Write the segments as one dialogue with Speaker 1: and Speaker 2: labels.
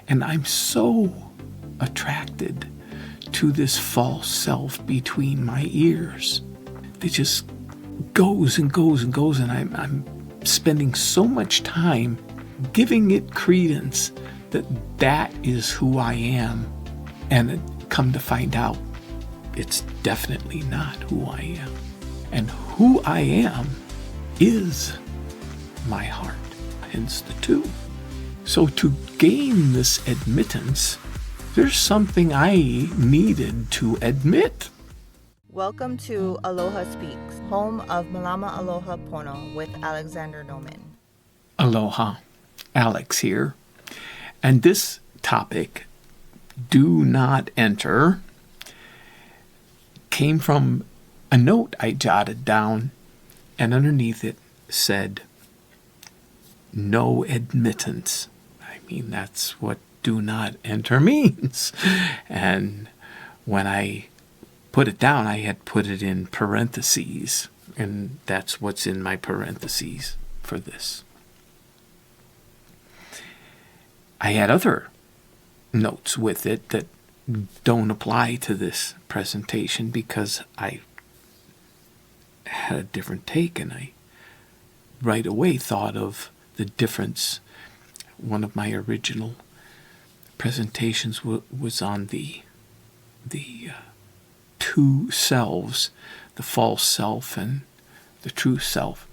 Speaker 1: And I'm so attracted to this false self between my ears. It just goes and goes and goes, and I'm spending so much time giving it credence that is who I am. And come to find out, it's definitely not who I am. And who I am is my heart, hence the two. So to gain this admittance, there's something I needed to admit.
Speaker 2: Welcome to Aloha Speaks, home of Malama Aloha Pono with Alexander Noman.
Speaker 1: Aloha, Alex here. And this topic, do not enter, came from a note I jotted down, and underneath it said, no admittance. I mean, that's what do not enter means. And when I put it down, I had put it in parentheses, and that's what's in my parentheses for this. I had other notes with it that don't apply to this presentation because I had a different take, and I right away thought of the difference. One of my original presentations was on the two selves, the false self and the true self.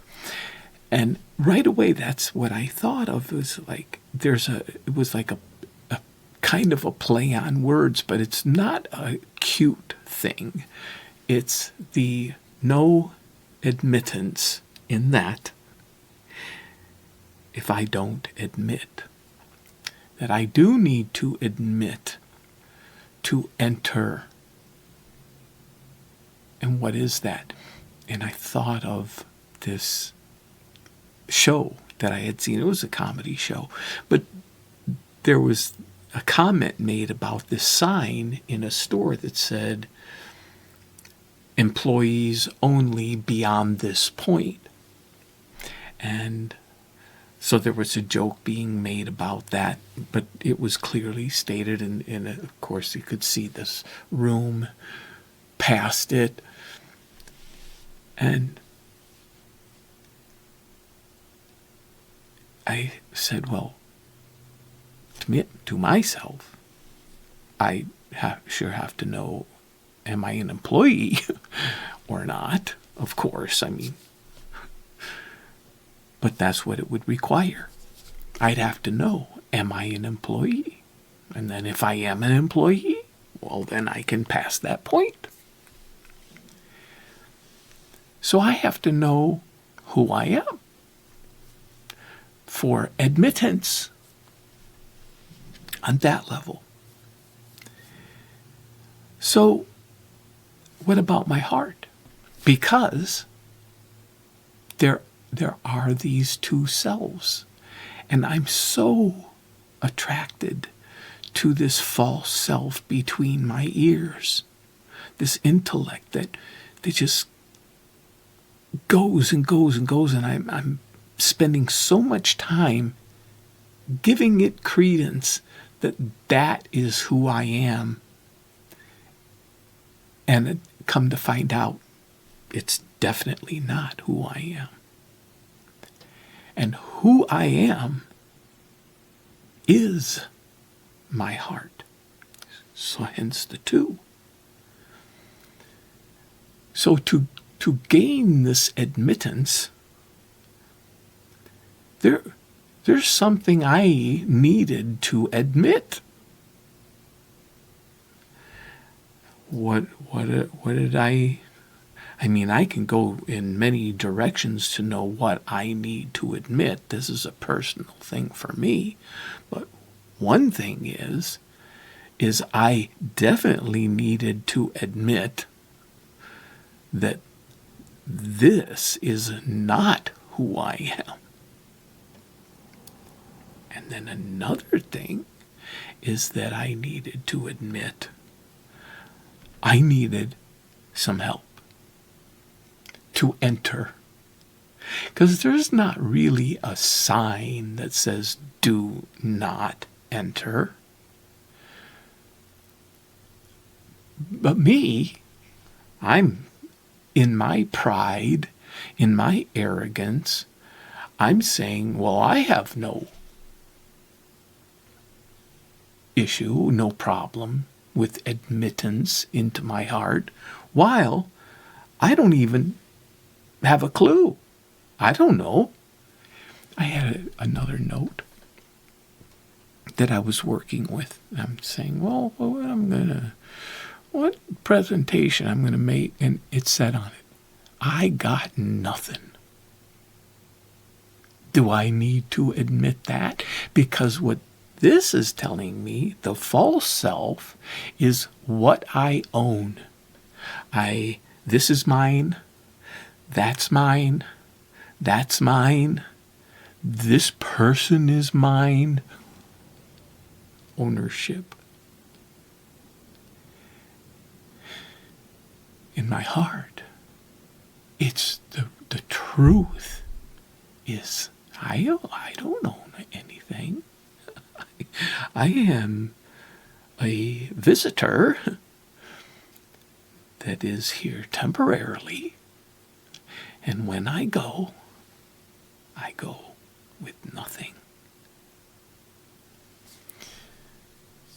Speaker 1: And right away, that's what I thought of. It was like it was like a kind of a play on words, but it's not a cute thing. It's the no admittance in that if I don't admit that I do need to admit to enter. And what is that? And I thought of this show that I had seen. It was a comedy show, but there was a comment made about this sign in a store that said, employees only beyond this point. And so there was a joke being made about that, but it was clearly stated, and of course you could see this room past it. And I said, well, to myself, I sure have to know, am I an employee or not? Of course, I mean, but that's what it would require. I'd have to know, am I an employee? And then if I am an employee, well, then I can pass that point. So I have to know who I am for admittance on that level. So what about my heart? Because there are these two selves, and I'm so attracted to this false self between my ears, this intellect that just goes and goes and goes, and I'm spending so much time giving it credence that is who I am. And come to find out, it's definitely not who I am. And who I am is my heart. So hence the two. So to gain this admittance, there's something I needed to admit. What did I mean, I can go in many directions to know what I need to admit. This is a personal thing for me. But one thing is I definitely needed to admit that this is not who I am. And then another thing is that I needed to admit I needed some help to enter. Because there's not really a sign that says do not enter. But me, I'm in my pride, in my arrogance, I'm saying, well, I have no issue, no problem with admittance into my heart, while I don't even have a clue. I don't know. I had another note that I was working with. I'm saying, well, what presentation I'm going to make? And it said on it, I got nothing. Do I need to admit that? Because what this is telling me, the false self, is what I own. This is mine, that's mine, that's mine, this person is mine. Ownership. In my heart, it's the truth is I don't own anything. I am a visitor that is here temporarily, and when I go with nothing.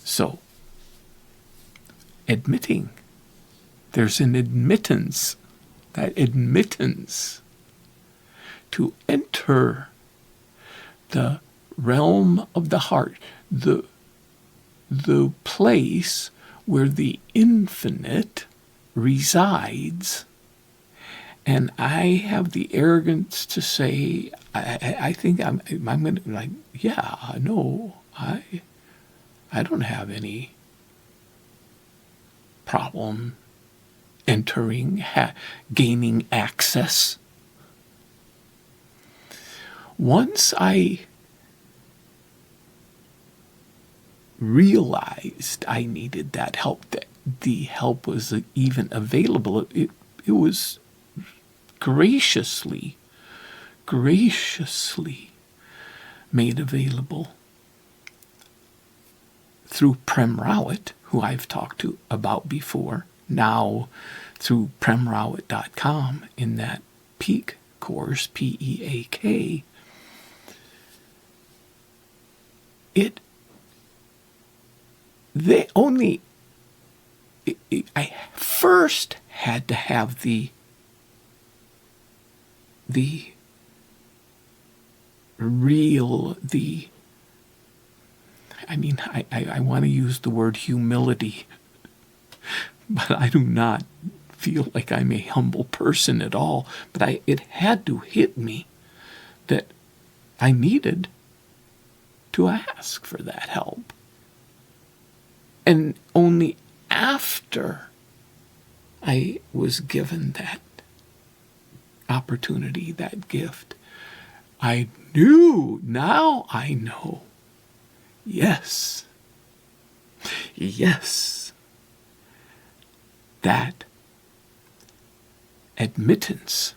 Speaker 1: So, admitting, there's an admittance, that admittance to enter the realm of the heart, the place where the infinite resides. And I have the arrogance to say, I think I'm going to, like, yeah, no, I don't have any problem entering, gaining access. Once I realized I needed that help, that the help was even available, it was graciously made available through Prem Rawat, who I've talked to about before, now through premrawat.com in that PEAK course, PEAK. I first had to have the real, I want to use the word humility, but I do not feel like I'm a humble person at all. But it had to hit me that I needed to ask for that help. And only after I was given that opportunity, that gift, I knew, now I know, yes, that admittance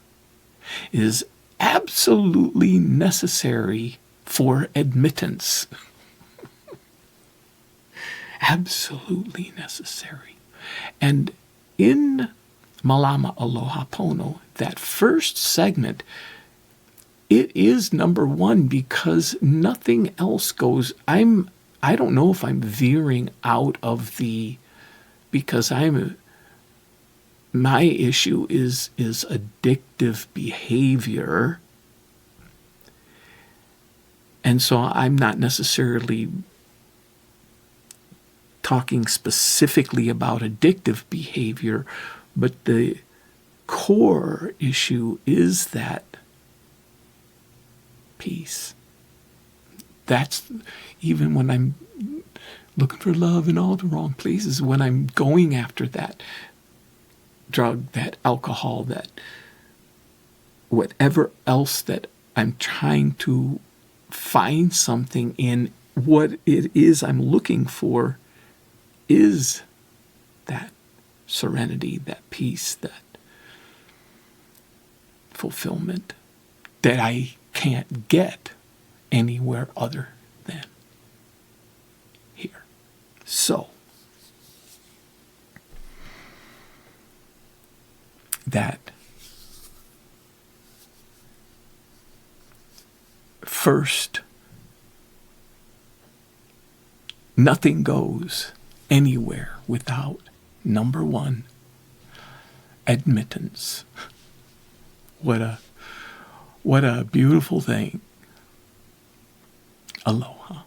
Speaker 1: is absolutely necessary for admittance. Absolutely necessary. And in Malama Aloha Pono, that first segment, it is number one because nothing else goes. I don't know if I'm veering out of because my issue is addictive behavior. And so I'm not necessarily talking specifically about addictive behavior, but the core issue is that peace. That's even when I'm looking for love in all the wrong places, when I'm going after that drug, that alcohol, that whatever else that I'm trying to find something in, what it is I'm looking for is that serenity, that peace, that fulfillment that I can't get anywhere other than here. So, that first, nothing goes anywhere without, number one, admittance. What a beautiful thing. Aloha.